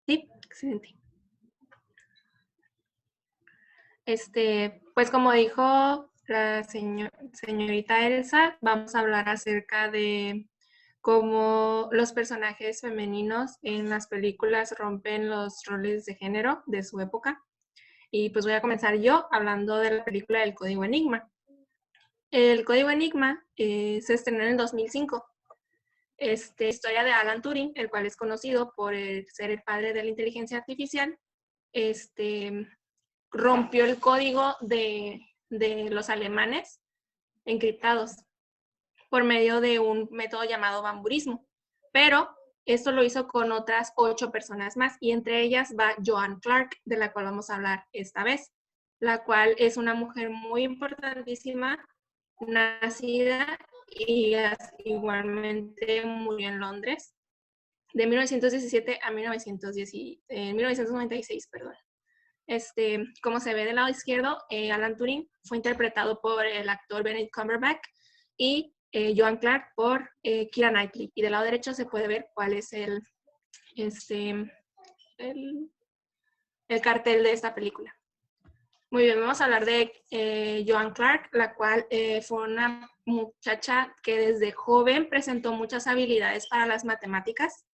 Sí, excelente. Pues como dijo la señorita Elsa, vamos a hablar acerca de cómo los personajes femeninos en las películas rompen los roles de género de su época. Y pues voy a comenzar yo hablando de la película del Código Enigma. El Código Enigma se estrenó en el 2005. Historia de Alan Turing, el cual es conocido por ser el padre de la inteligencia artificial, este, rompió el código de los alemanes encriptados por medio de un método llamado bamburismo. Pero esto lo hizo con otras 8 personas más y entre ellas va Joan Clark, de la cual vamos a hablar esta vez, la cual es una mujer muy importantísima, nacida y igualmente murió en Londres de 1917 a 1996, perdón. Como se ve del lado izquierdo, Alan Turing fue interpretado por el actor Benedict Cumberbatch y Joan Clark por Keira Knightley. Y del lado derecho se puede ver cuál es este, el, el cartel de esta película. Muy bien, vamos a hablar de Joan Clark, la cual fue una muchacha que desde joven presentó muchas habilidades para las matemáticas.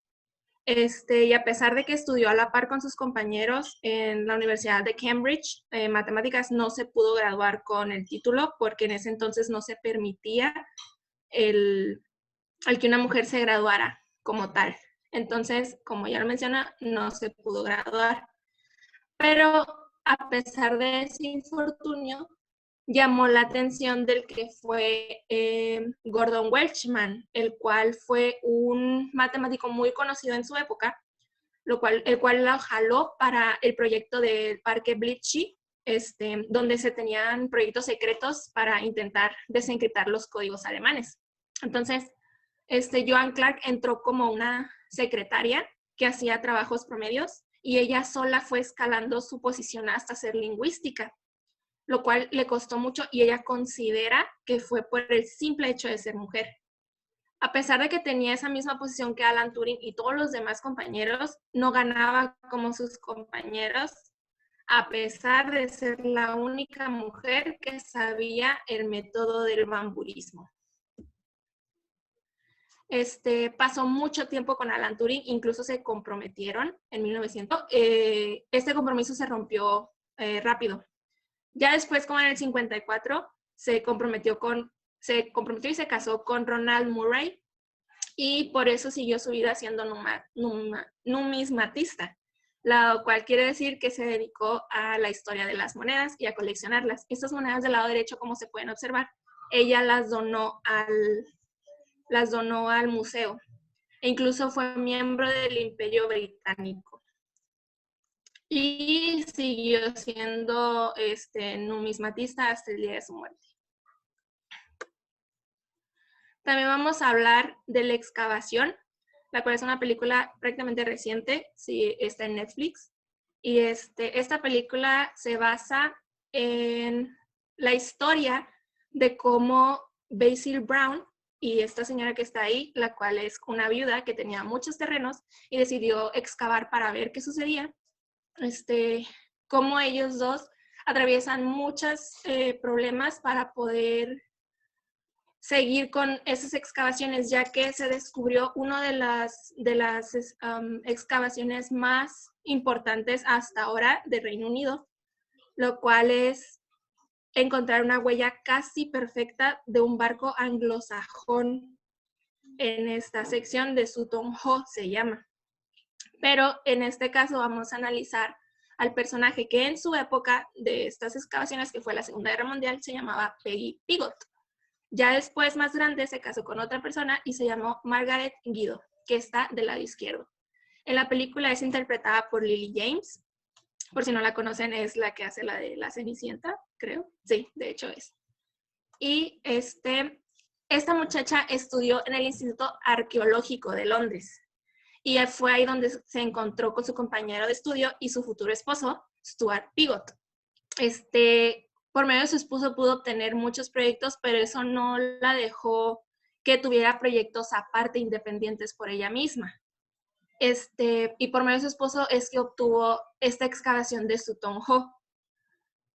Y a pesar de que estudió a la par con sus compañeros en la Universidad de Cambridge, matemáticas, no se pudo graduar con el título porque en ese entonces no se permitía el que una mujer se graduara como tal. Entonces, como ya lo menciona, no se pudo graduar. Pero a pesar de ese infortunio, llamó la atención del que fue Gordon Welchman, el cual fue un matemático muy conocido en su época, el cual la jaló para el proyecto del Parque Blitzschi, donde se tenían proyectos secretos para intentar desencriptar los códigos alemanes. Entonces, Joan Clark entró como una secretaria que hacía trabajos promedios y ella sola fue escalando su posición hasta ser lingüística, lo cual le costó mucho y ella considera que fue por el simple hecho de ser mujer. A pesar de que tenía esa misma posición que Alan Turing y todos los demás compañeros, no ganaba como sus compañeros, a pesar de ser la única mujer que sabía el método del bamburismo. Pasó mucho tiempo con Alan Turing, incluso se comprometieron en 1900. Este compromiso se rompió rápido. Ya después, como en el 54, se comprometió y se casó con Ronald Murray, y por eso siguió su vida siendo numismatista, lo cual quiere decir que se dedicó a la historia de las monedas y a coleccionarlas. Estas monedas del lado derecho, como se pueden observar, ella las donó al museo e incluso fue miembro del Imperio Británico. Y siguió siendo numismatista hasta el día de su muerte. También vamos a hablar de La Excavación, la cual es una película prácticamente reciente, sí, está en Netflix. Y esta película se basa en la historia de cómo Basil Brown y esta señora que está ahí, la cual es una viuda que tenía muchos terrenos y decidió excavar para ver qué sucedía, cómo ellos dos atraviesan muchos problemas para poder seguir con esas excavaciones, ya que se descubrió una de las excavaciones más importantes hasta ahora de Reino Unido, lo cual es encontrar una huella casi perfecta de un barco anglosajón en esta sección de Sutton Hoo, se llama. Pero en este caso vamos a analizar al personaje que en su época de estas excavaciones, que fue la Segunda Guerra Mundial, se llamaba Peggy Piggott. Ya después, más grande, se casó con otra persona y se llamó Margaret Guido, que está del lado izquierdo. En la película es interpretada por Lily James. Por si no la conocen, es la que hace la de La Cenicienta, creo. Sí, de hecho es. Y esta muchacha estudió en el Instituto Arqueológico de Londres. Y fue ahí donde se encontró con su compañero de estudio y su futuro esposo, Stuart Piggott. Por medio de su esposo pudo obtener muchos proyectos, pero eso no la dejó que tuviera proyectos aparte independientes por ella misma. y por medio de su esposo es que obtuvo esta excavación de Sutton Hoo.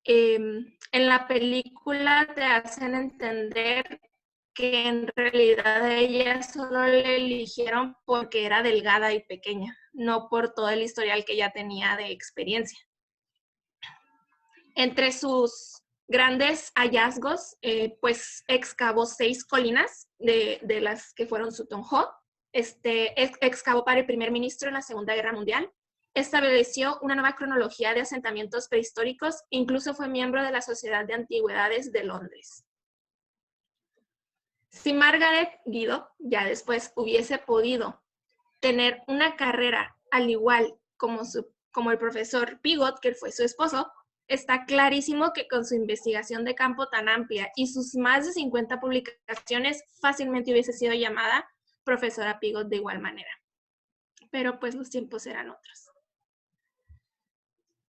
En la película te hacen entender que en realidad a ella solo le eligieron porque era delgada y pequeña, no por todo el historial que ella tenía de experiencia. Entre sus grandes hallazgos, pues excavó 6 colinas de las que fueron Sutton Hoo. Excavó para el primer ministro en la Segunda Guerra Mundial. Estableció una nueva cronología de asentamientos prehistóricos. Incluso fue miembro de la Sociedad de Antigüedades de Londres. Si Margaret Guido ya después hubiese podido tener una carrera al igual como el profesor Piggott, que fue su esposo, está clarísimo que con su investigación de campo tan amplia y sus más de 50 publicaciones fácilmente hubiese sido llamada profesora Piggott de igual manera. Pero pues los tiempos eran otros.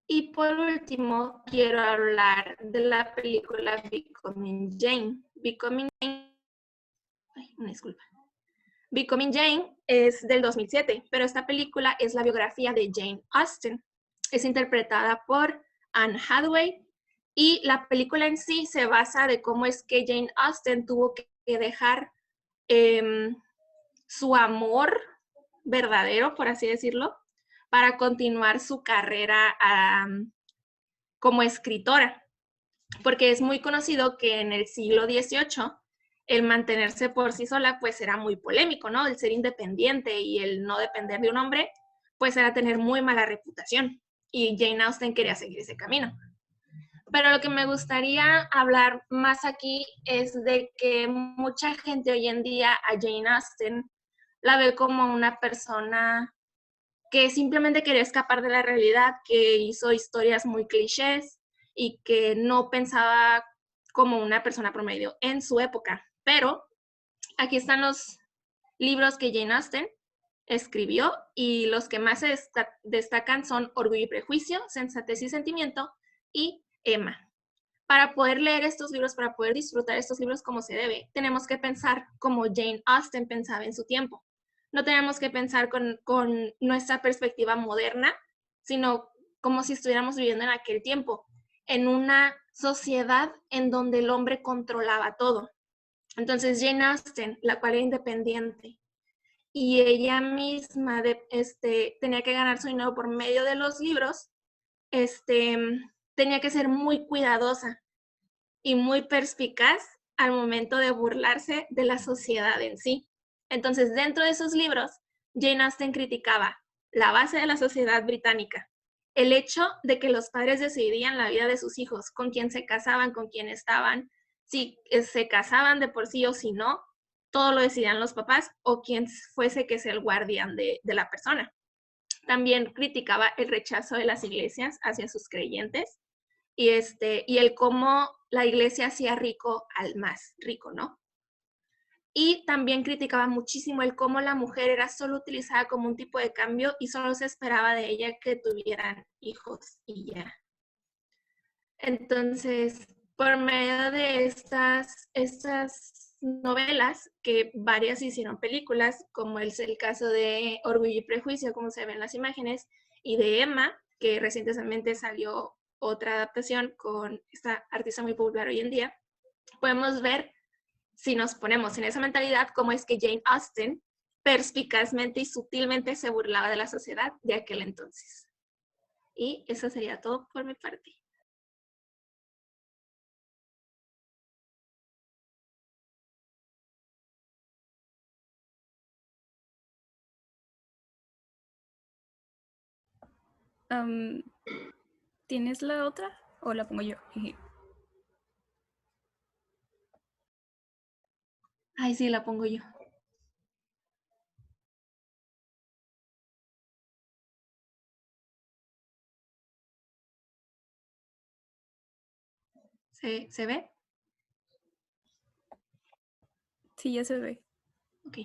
Y por último, quiero hablar de la película Becoming Jane. Becoming Jane, una disculpa. Becoming Jane es del 2007, pero esta película es la biografía de Jane Austen. Es interpretada por Anne Hathaway y la película en sí se basa de cómo es que Jane Austen tuvo que dejar su amor verdadero, por así decirlo, para continuar su carrera como escritora, porque es muy conocido que en el siglo XVIII el mantenerse por sí sola pues era muy polémico, ¿no? El ser independiente y el no depender de un hombre pues era tener muy mala reputación y Jane Austen quería seguir ese camino. Pero lo que me gustaría hablar más aquí es de que mucha gente hoy en día a Jane Austen la ve como una persona que simplemente quería escapar de la realidad, que hizo historias muy clichés y que no pensaba como una persona promedio en su época. Pero aquí están los libros que Jane Austen escribió y los que más se destacan son Orgullo y Prejuicio, Sensatez y Sentimiento y Emma. Para poder leer estos libros, para poder disfrutar estos libros como se debe, tenemos que pensar como Jane Austen pensaba en su tiempo. No tenemos que pensar con nuestra perspectiva moderna, sino como si estuviéramos viviendo en aquel tiempo, en una sociedad en donde el hombre controlaba todo. Entonces Jane Austen, la cual era independiente, y ella misma tenía que ganar su dinero por medio de los libros, tenía que ser muy cuidadosa y muy perspicaz al momento de burlarse de la sociedad en sí. Entonces, dentro de esos libros, Jane Austen criticaba la base de la sociedad británica, el hecho de que los padres decidían la vida de sus hijos, con quién se casaban, con quién estaban, si se casaban de por sí o si no, todo lo decidían los papás o quien fuese que sea el guardián de la persona. También criticaba el rechazo de las iglesias hacia sus creyentes y el cómo la iglesia hacía rico al más rico, ¿no? Y también criticaba muchísimo el cómo la mujer era solo utilizada como un tipo de cambio y solo se esperaba de ella que tuvieran hijos y ya. Entonces, por medio de estas novelas, que varias hicieron películas, como es el caso de Orgullo y Prejuicio, como se ven las imágenes, y de Emma, que recientemente salió otra adaptación con esta artista muy popular hoy en día, podemos ver, si nos ponemos en esa mentalidad, cómo es que Jane Austen perspicazmente y sutilmente se burlaba de la sociedad de aquel entonces. Y eso sería todo por mi parte. ¿Tienes la otra o la pongo yo? Ay, sí, la pongo yo. ¿Se ve? Sí, ya se ve. Ok.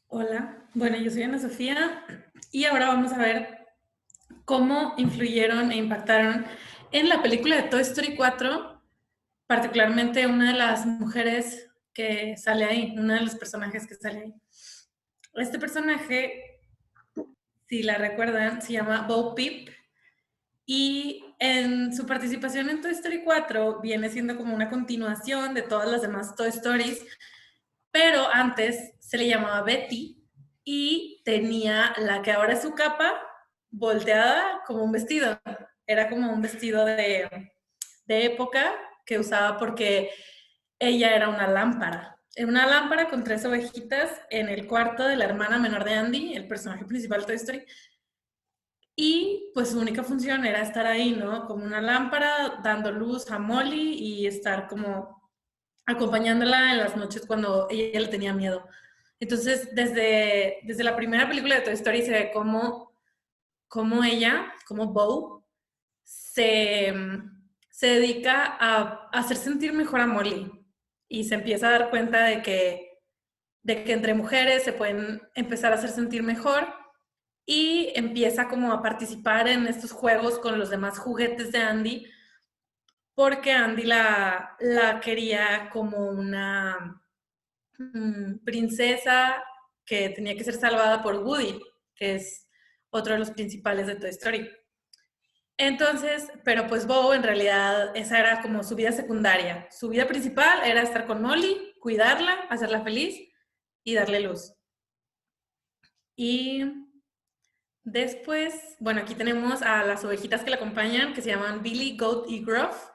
Hola, bueno, yo soy Ana Sofía Y ahora vamos a ver cómo influyeron e impactaron en la película de Toy Story 4, particularmente una de las mujeres que sale ahí, uno de los personajes que sale ahí. Este personaje, si la recuerdan, se llama Bo Peep, y en su participación en Toy Story 4 viene siendo como una continuación de todas las demás Toy Stories, pero antes se le llamaba Betty y tenía la que ahora es su capa volteada como un vestido. Era como un vestido de época que usaba porque ella era una lámpara. Era una lámpara con 3 ovejitas en el cuarto de la hermana menor de Andy, el personaje principal de Toy Story. Y pues su única función era estar ahí, ¿no? Como una lámpara, dando luz a Molly y estar como acompañándola en las noches cuando ella le tenía miedo. Entonces, desde la primera película de Toy Story se ve cómo ella, como Bo, se, se dedica a hacer sentir mejor a Molly y se empieza a dar cuenta de que entre mujeres se pueden empezar a hacer sentir mejor y empieza como a participar en estos juegos con los demás juguetes de Andy porque Andy la quería como una princesa que tenía que ser salvada por Woody, que es otro de los principales de Toy Story. Entonces, pero pues Bo en realidad esa era como su vida secundaria. Su vida principal era estar con Molly, cuidarla, hacerla feliz y darle luz. Y después, bueno, aquí tenemos a las ovejitas que la acompañan, que se llaman Billy, Goat y Gruff.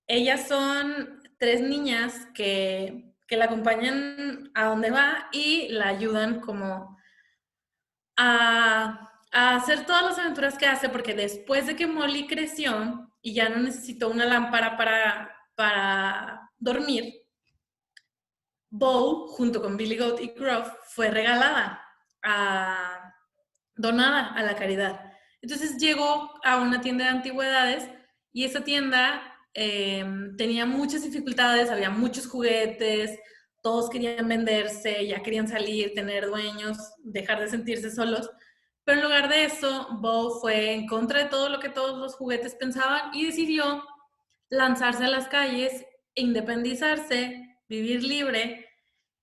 Ellas son 3 niñas que la acompañan a donde va y la ayudan como a hacer todas las aventuras que hace, porque después de que Molly creció y ya no necesitó una lámpara para dormir, Bo, junto con Billy Goat y Gruff, fue donada a la caridad. Entonces llegó a una tienda de antigüedades y esa tienda tenía muchas dificultades, había muchos juguetes, todos querían venderse, ya querían salir, tener dueños, dejar de sentirse solos. Pero en lugar de eso, Bo fue en contra de todo lo que todos los juguetes pensaban y decidió lanzarse a las calles, independizarse, vivir libre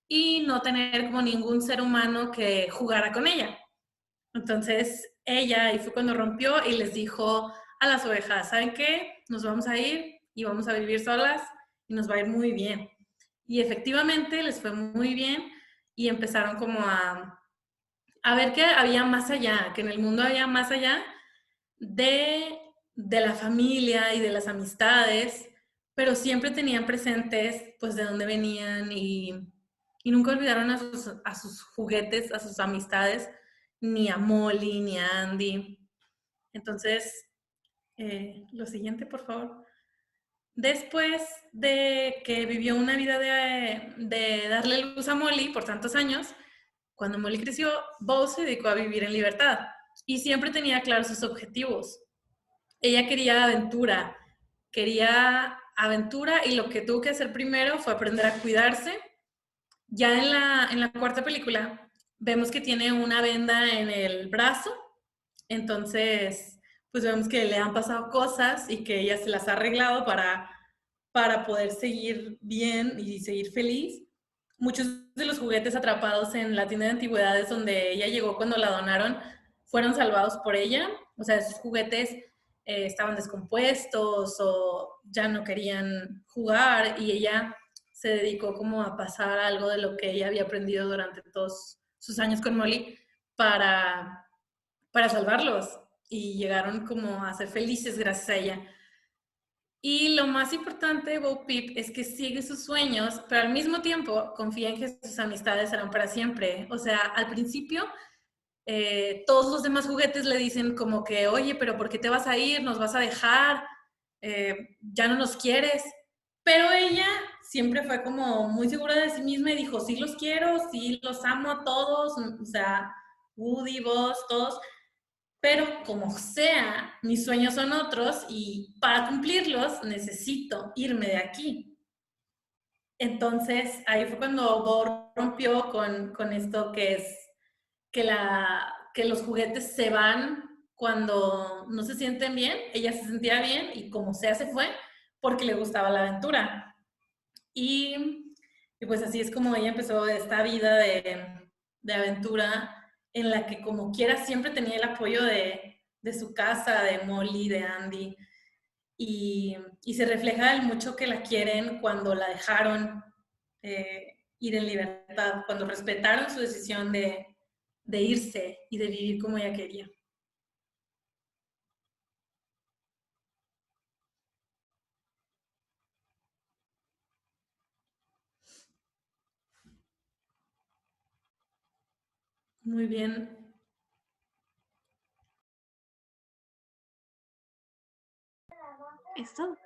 y no tener como ningún ser humano que jugara con ella. Entonces ella ahí fue cuando rompió y les dijo a las ovejas, ¿saben qué? Nos vamos a ir y vamos a vivir solas y nos va a ir muy bien. Y efectivamente les fue muy bien y empezaron como a ver que había más allá, que en el mundo había más allá de la familia y de las amistades, pero siempre tenían presentes pues de dónde venían y nunca olvidaron a sus juguetes, a sus amistades, ni a Molly, ni a Andy. Entonces, lo siguiente, por favor. Después de que vivió una vida de darle luz a Molly por tantos años, cuando Molly creció, Bo se dedicó a vivir en libertad y siempre tenía claros sus objetivos. Ella quería aventura y lo que tuvo que hacer primero fue aprender a cuidarse. Ya en la cuarta película vemos que tiene una venda en el brazo, entonces pues vemos que le han pasado cosas y que ella se las ha arreglado para poder seguir bien y seguir feliz. Muchos de los juguetes atrapados en la tienda de antigüedades donde ella llegó cuando la donaron fueron salvados por ella. O sea, esos juguetes estaban descompuestos o ya no querían jugar y ella se dedicó como a pasar algo de lo que ella había aprendido durante todos sus años con Molly para salvarlos y llegaron como a ser felices gracias a ella. Y lo más importante de Bo Peep es que sigue sus sueños, pero al mismo tiempo confía en que sus amistades serán para siempre. O sea, al principio todos los demás juguetes le dicen como que, oye, pero ¿por qué te vas a ir? ¿Nos vas a dejar? ¿Ya no nos quieres? Pero ella siempre fue como muy segura de sí misma y dijo, sí los quiero, sí los amo a todos, o sea, Woody, Buzz, todos, pero como sea, mis sueños son otros y para cumplirlos necesito irme de aquí. Entonces ahí fue cuando Bo rompió con esto que es que que los juguetes se van cuando no se sienten bien. Ella se sentía bien y como sea se fue porque le gustaba la aventura. Y pues así es como ella empezó esta vida de aventura en la que como quiera siempre tenía el apoyo de su casa, de Molly, de Andy. Y se refleja el mucho que la quieren cuando la dejaron ir en libertad, cuando respetaron su decisión de irse y de vivir como ella quería. Muy bien. ¿Es todo?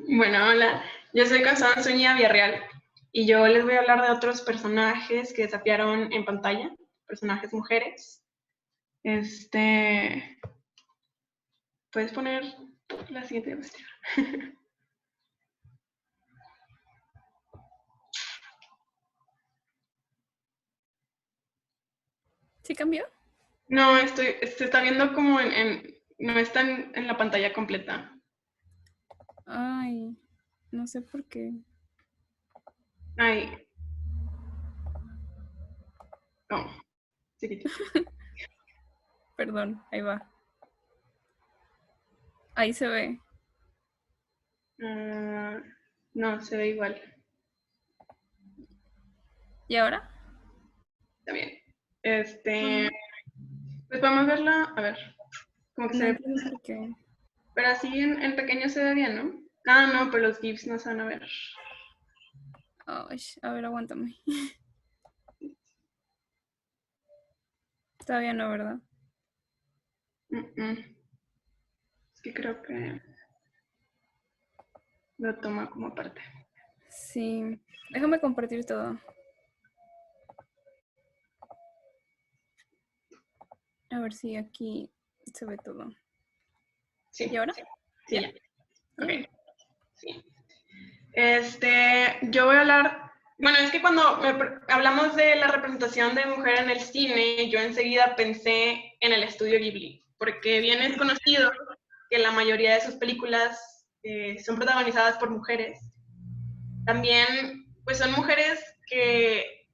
Bueno, hola, yo soy Constanza Zúñiga Villarreal y yo les voy a hablar de otros personajes que desafiaron en pantalla, personajes mujeres. ¿Puedes poner la siguiente diapositiva? ¿Sí cambió? No, se está viendo como no está en la pantalla completa. Ay, no sé por qué. Ay. No, chiquitito. Perdón, ahí va. Ahí se ve. No, se ve igual. ¿Y ahora? Está bien. Pues podemos verla, a ver, como que No se ve, entiendo por qué. pero así en pequeño se ve bien, ¿no? Ah, no, pero los GIFs no se van a ver. Ay, a ver, aguántame. Todavía no, ¿verdad? Es que creo que lo toma como parte. Sí. Déjame compartir todo. A ver si aquí se ve todo. Sí. ¿Y ahora? Sí, ¿Ya? ya. Ok. Yay. Sí. Yo voy a hablar. Bueno, es que cuando hablamos de la representación de mujer en el cine, yo enseguida pensé en el estudio Ghibli, porque bien es conocido que la mayoría de sus películas son protagonizadas por mujeres. También, pues son mujeres que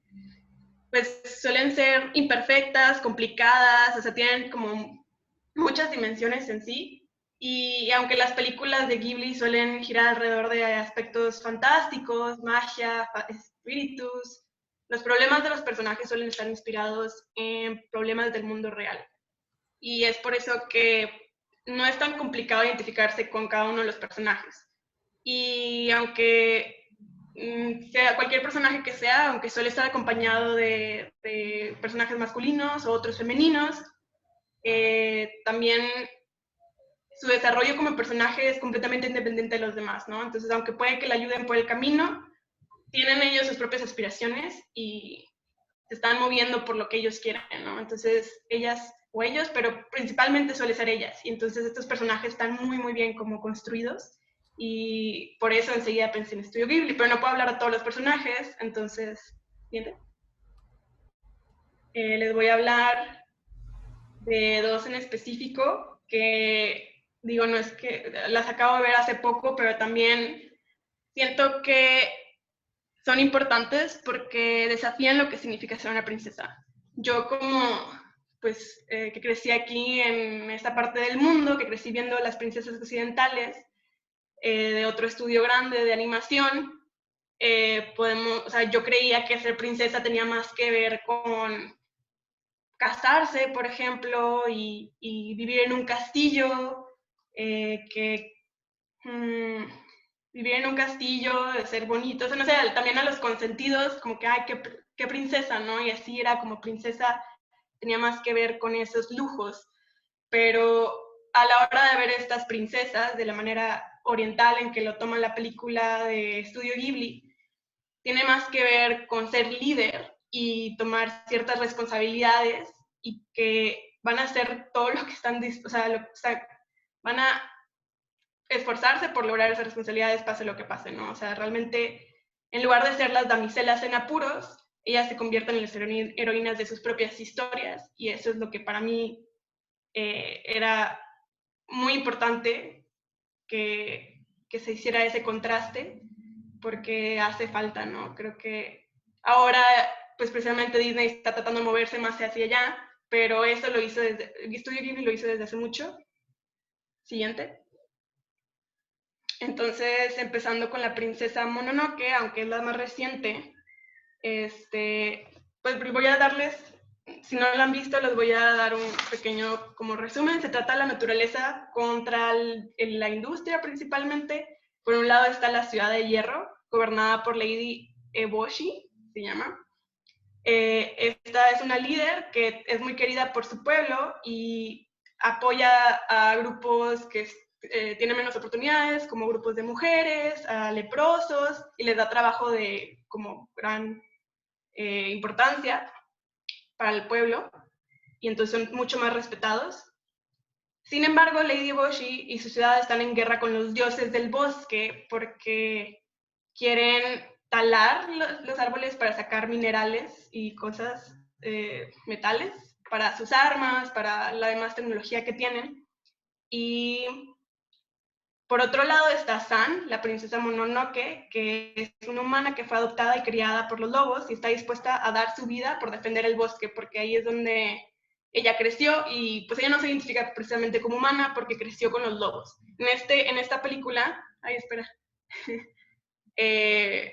pues suelen ser imperfectas, complicadas, o sea, tienen como muchas dimensiones en sí. Y aunque las películas de Ghibli suelen girar alrededor de aspectos fantásticos, magia, espíritus, los problemas de los personajes suelen estar inspirados en problemas del mundo real. Y es por eso que no es tan complicado identificarse con cada uno de los personajes. Y aunque sea cualquier personaje que sea, aunque suele estar acompañado de personajes masculinos o otros femeninos, también su desarrollo como personaje es completamente independiente de los demás, ¿no? Entonces, aunque puede que le ayuden por el camino, tienen ellos sus propias aspiraciones y se están moviendo por lo que ellos quieren, ¿no? Entonces, ellas o ellos, pero principalmente suele ser ellas. Y entonces estos personajes están muy, muy bien como construidos y por eso enseguida pensé en Estudio Ghibli, pero no puedo hablar de todos los personajes, entonces, ¿entienden? Les voy a hablar de dos en específico que, digo, no es que las acabo de ver hace poco, pero también siento que son importantes porque desafían lo que significa ser una princesa. Yo como, pues, que crecí aquí en esta parte del mundo, que crecí viendo las princesas occidentales, de otro estudio grande de animación, o sea, yo creía que ser princesa tenía más que ver con casarse, por ejemplo, y vivir en un castillo, vivir en un castillo, de ser bonito, o sea, no sé, también a los consentidos, como que, ay, qué princesa, ¿no? Y así era como princesa, tenía más que ver con esos lujos, pero a la hora de ver estas princesas, de la manera oriental en que lo toma la película de Estudio Ghibli, tiene más que ver con ser líder y tomar ciertas responsabilidades y que van a hacer todo lo que están, van a esforzarse por lograr esas responsabilidades, pase lo que pase, ¿no? O sea, realmente, en lugar de ser las damiselas en apuros, ellas se convierten en las heroínas de sus propias historias, y eso es lo que para mí era muy importante que se hiciera ese contraste, porque hace falta, ¿no? Creo que ahora, pues precisamente Disney está tratando de moverse más hacia allá, pero eso lo hizo Studio Ghibli lo hizo desde hace mucho. Siguiente. Entonces, empezando con la princesa Mononoke, aunque es la más reciente, pues voy a darles, si no la han visto, les voy a dar un pequeño como resumen. Se trata de la naturaleza contra la industria principalmente. Por un lado está la ciudad de hierro, gobernada por Lady Eboshi, se llama. Esta es una líder que es muy querida por su pueblo y apoya a grupos que tienen menos oportunidades, como grupos de mujeres, a leprosos, y les da trabajo de como gran importancia para el pueblo, y entonces son mucho más respetados. Sin embargo, Lady Eboshi y su ciudad están en guerra con los dioses del bosque porque quieren talar los árboles para sacar minerales y cosas, metales, para sus armas, para la demás tecnología que tienen. Y por otro lado está San, la princesa Mononoke, que es una humana que fue adoptada y criada por los lobos y está dispuesta a dar su vida por defender el bosque, porque ahí es donde ella creció, y pues ella no se identifica precisamente como humana porque creció con los lobos. En esta película, espera,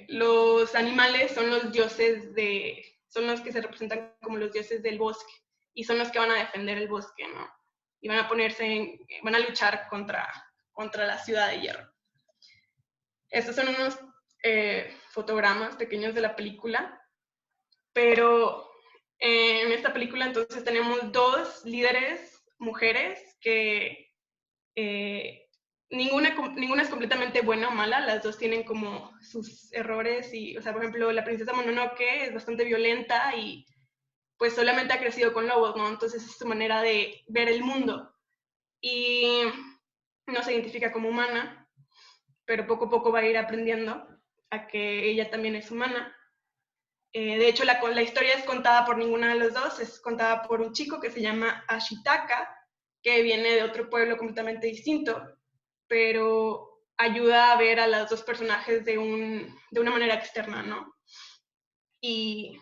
los animales son los dioses son los que se representan como los dioses del bosque, y son los que van a defender el bosque, ¿no? Y van a luchar contra la ciudad de hierro. Estos son unos fotogramas pequeños de la película, pero en esta película entonces tenemos dos líderes mujeres que ninguna es completamente buena o mala, las dos tienen como sus errores, y, o sea, por ejemplo, la princesa Mononoke es bastante violenta y pues solamente ha crecido con lobos, ¿no? Entonces es su manera de ver el mundo, y no se identifica como humana, pero poco a poco va a ir aprendiendo a que ella también es humana. De hecho, la historia es contada por ninguna de los dos, es contada por un chico que se llama Ashitaka, que viene de otro pueblo completamente distinto, pero ayuda a ver a los dos personajes de una manera externa, ¿no? Y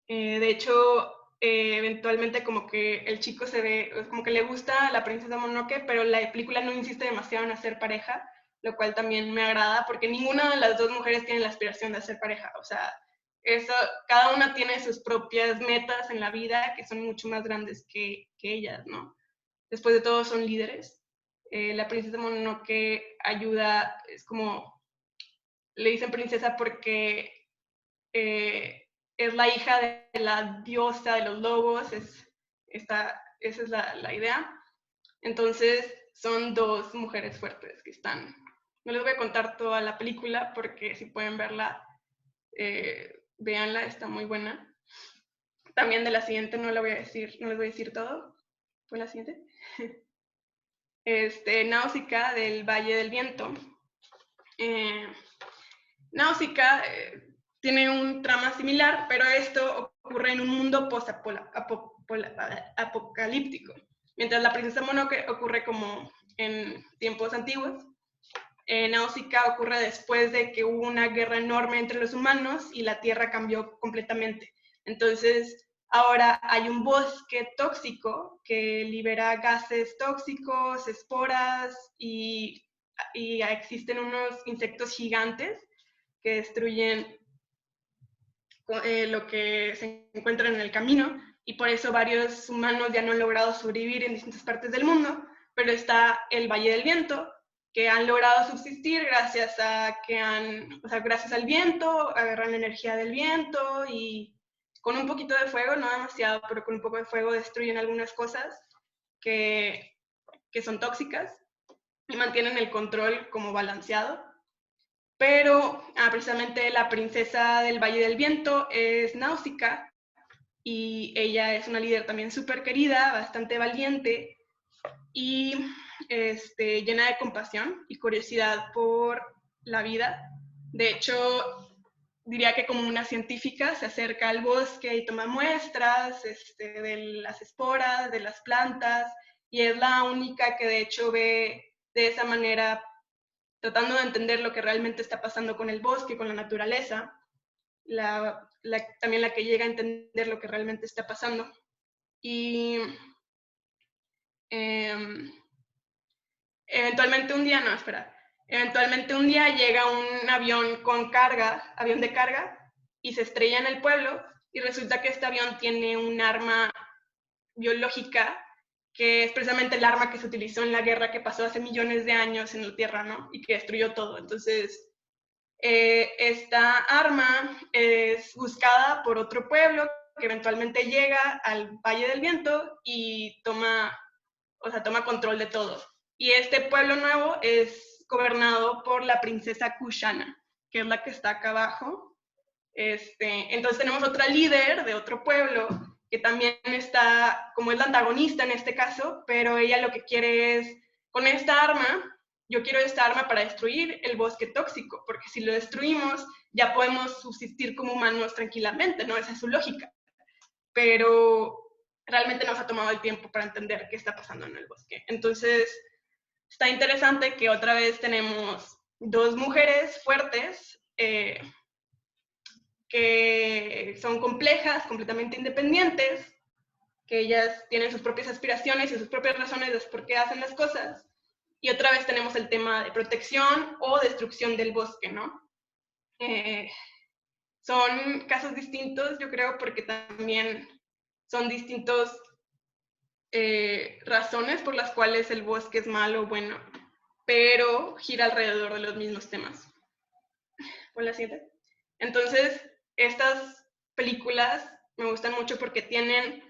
de hecho, eventualmente como que el chico se ve, como que le gusta la princesa Mononoke, pero la película no insiste demasiado en hacer pareja, lo cual también me agrada, porque ninguna de las dos mujeres tiene la aspiración de hacer pareja. O sea, cada una tiene sus propias metas en la vida que son mucho más grandes que ellas, ¿no? Después de todo son líderes. La princesa Mononoke ayuda, es como, le dicen princesa porque es la hija de la diosa de los lobos, esa es la idea. Entonces son dos mujeres fuertes que están. No les voy a contar toda la película porque si pueden verla, véanla, está muy buena. También de la siguiente no les voy a decir todo. ¿Fue la siguiente? Náusica del Valle del Viento. Náusica tiene un trama similar, pero esto ocurre en un mundo post-apocalíptico. Mientras la princesa Mononoke ocurre como en tiempos antiguos, Náusica ocurre después de que hubo una guerra enorme entre los humanos y la Tierra cambió completamente. Entonces, ahora hay un bosque tóxico que libera gases tóxicos, esporas, y existen unos insectos gigantes que destruyen lo que se encuentra en el camino, y por eso varios humanos ya no han logrado sobrevivir en distintas partes del mundo, pero está el Valle del Viento, que han logrado subsistir gracias gracias al viento, agarran la energía del viento, y con un poquito de fuego, no demasiado, pero con un poco de fuego destruyen algunas cosas que son tóxicas y mantienen el control como balanceado. Pero precisamente la princesa del Valle del Viento es Náusica, y ella es una líder también súper querida, bastante valiente y llena de compasión y curiosidad por la vida. De hecho, diría que como una científica se acerca al bosque y toma muestras de las esporas, de las plantas, y es la única que de hecho ve de esa manera, tratando de entender lo que realmente está pasando con el bosque, con la naturaleza, también la que llega a entender lo que realmente está pasando. Y eventualmente un día, no, espera, eventualmente un día llega un avión con carga, avión de carga, y se estrella en el pueblo, y resulta que este avión tiene un arma biológica que es precisamente el arma que se utilizó en la guerra que pasó hace millones de años en la Tierra, ¿no? Y que destruyó todo. Entonces, esta arma es buscada por otro pueblo que eventualmente llega al Valle del Viento y toma control de todo. Y este pueblo nuevo es gobernado por la princesa Kushana, que es la que está acá abajo. Entonces tenemos otra líder de otro pueblo que también está, como es la antagonista en este caso, pero ella lo que quiere es, con esta arma, yo quiero esta arma para destruir el bosque tóxico, porque si lo destruimos ya podemos subsistir como humanos tranquilamente, ¿no? Esa es su lógica. Pero realmente nos ha tomado el tiempo para entender qué está pasando en el bosque. Entonces, está interesante que otra vez tenemos dos mujeres fuertes, que son complejas, completamente independientes, que ellas tienen sus propias aspiraciones y sus propias razones de por qué hacen las cosas. Y otra vez tenemos el tema de protección o destrucción del bosque, ¿no? Son casos distintos, yo creo, porque también son distintos razones por las cuales el bosque es malo o bueno, pero gira alrededor de los mismos temas. ¿Por la siguiente? Entonces, estas películas me gustan mucho porque tienen,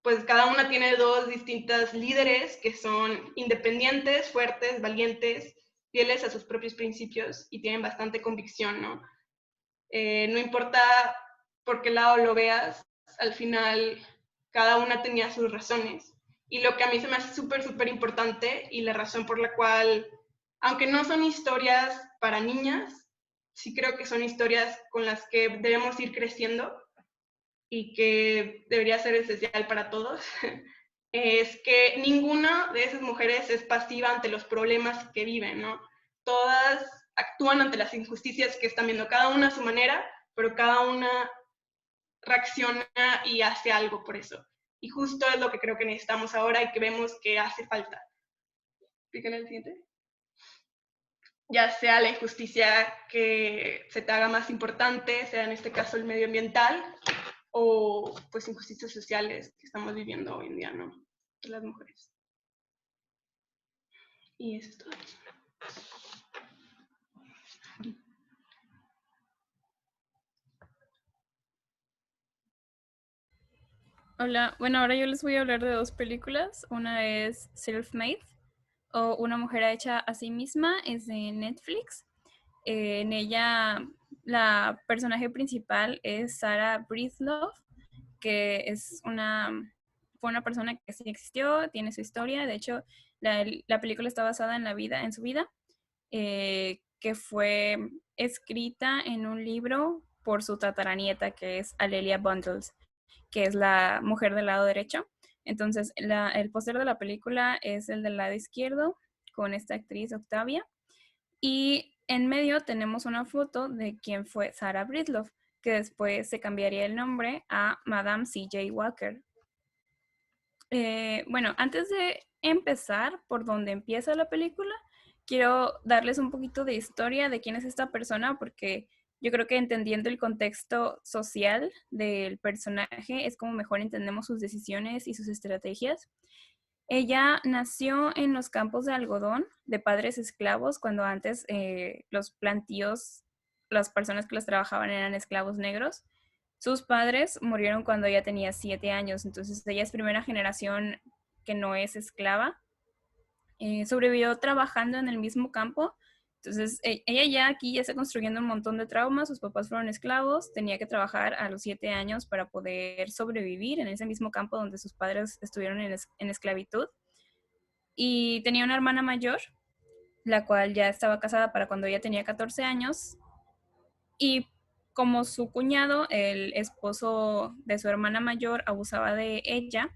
pues cada una tiene dos distintas líderes que son independientes, fuertes, valientes, fieles a sus propios principios y tienen bastante convicción, ¿no? No importa por qué lado lo veas, al final cada una tenía sus razones. Y lo que a mí se me hace súper, súper importante y la razón por la cual, aunque no son historias para niñas, sí creo que son historias con las que debemos ir creciendo y que debería ser esencial para todos, es que ninguna de esas mujeres es pasiva ante los problemas que viven, ¿no? Todas actúan ante las injusticias que están viendo, cada una a su manera, pero cada una reacciona y hace algo por eso. Y justo es lo que creo que necesitamos ahora y que vemos que hace falta. Pícale el siguiente. Ya sea la injusticia que se te haga más importante, sea en este caso el medioambiental, o pues injusticias sociales que estamos viviendo hoy en día, ¿no? De las mujeres. Y eso es todo. Hola, bueno, ahora yo les voy a hablar de dos películas. Una es Self-Made o Una mujer hecha a sí misma, es de Netflix. En ella la personaje principal es Sarah Breedlove, que fue una persona que sí existió, tiene su historia. De hecho, la película está basada en su vida, que fue escrita en un libro por su tataranieta, que es Alelia Bundles, que es la mujer del lado derecho. Entonces, el póster de la película es el del lado izquierdo, con esta actriz Octavia. Y en medio tenemos una foto de quien fue Sarah Breedlove, que después se cambiaría el nombre a Madame C.J. Walker. Bueno, antes de empezar por donde empieza la película, quiero darles un poquito de historia de quién es esta persona, porque yo creo que entendiendo el contexto social del personaje es como mejor entendemos sus decisiones y sus estrategias. Ella nació en los campos de algodón de padres esclavos, cuando antes los plantíos, las personas que los trabajaban eran esclavos negros. Sus padres murieron cuando ella tenía 7 años, entonces ella es primera generación que no es esclava. Sobrevivió trabajando en el mismo campo Entonces, ella ya aquí ya está construyendo un montón de traumas, sus papás fueron esclavos, tenía que trabajar a los 7 años para poder sobrevivir en ese mismo campo donde sus padres estuvieron en esclavitud. Y tenía una hermana mayor, la cual ya estaba casada para cuando ella tenía 14 años. Y como su cuñado, el esposo de su hermana mayor, abusaba de ella,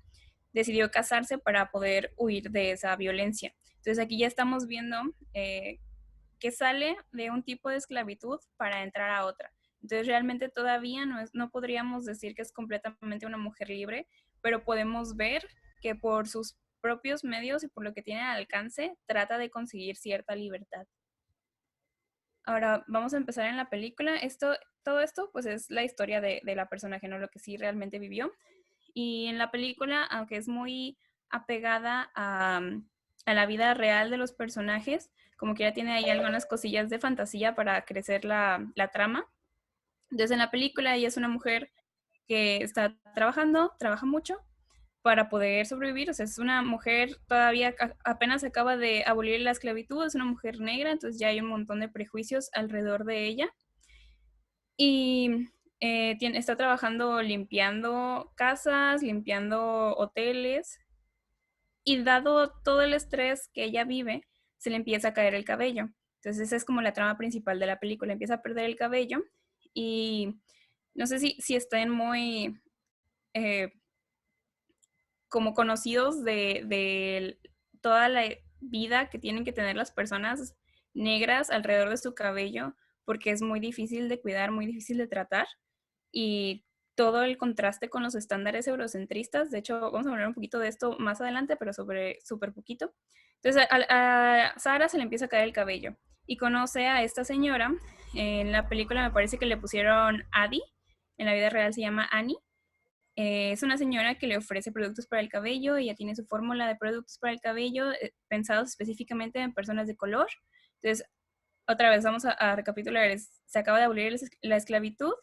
decidió casarse para poder huir de esa violencia. Entonces aquí ya estamos viendo que sale de un tipo de esclavitud para entrar a otra. Entonces realmente todavía no podríamos decir que es completamente una mujer libre, pero podemos ver que por sus propios medios y por lo que tiene al alcance, trata de conseguir cierta libertad. Ahora vamos a empezar en la película. Todo esto pues es la historia de la personaje, ¿no? Lo que sí realmente vivió. Y en la película, aunque es muy apegada a la vida real de los personajes, como que ya tiene ahí algunas cosillas de fantasía para crecer la trama. Entonces en la película ella es una mujer que está trabajando, trabaja mucho para poder sobrevivir. O sea, es una mujer todavía apenas acaba de abolir la esclavitud, es una mujer negra, entonces ya hay un montón de prejuicios alrededor de ella. Y está trabajando limpiando casas, limpiando hoteles, y dado todo el estrés que ella vive, se le empieza a caer el cabello. Entonces esa es como la trama principal de la película, empieza a perder el cabello y no sé si estén muy como conocidos de toda la vida que tienen que tener las personas negras alrededor de su cabello, porque es muy difícil de cuidar, muy difícil de tratar, y todo el contraste con los estándares eurocentristas. De hecho, vamos a hablar un poquito de esto más adelante, pero sobre súper poquito. Entonces, a Sara se le empieza a caer el cabello y conoce a esta señora. En la película me parece que le pusieron Adi, en la vida real se llama Annie. Es una señora que le ofrece productos para el cabello. Ella tiene su fórmula de productos para el cabello pensados específicamente en personas de color. Entonces, otra vez vamos a recapitular. Se acaba de abolir la esclavitud.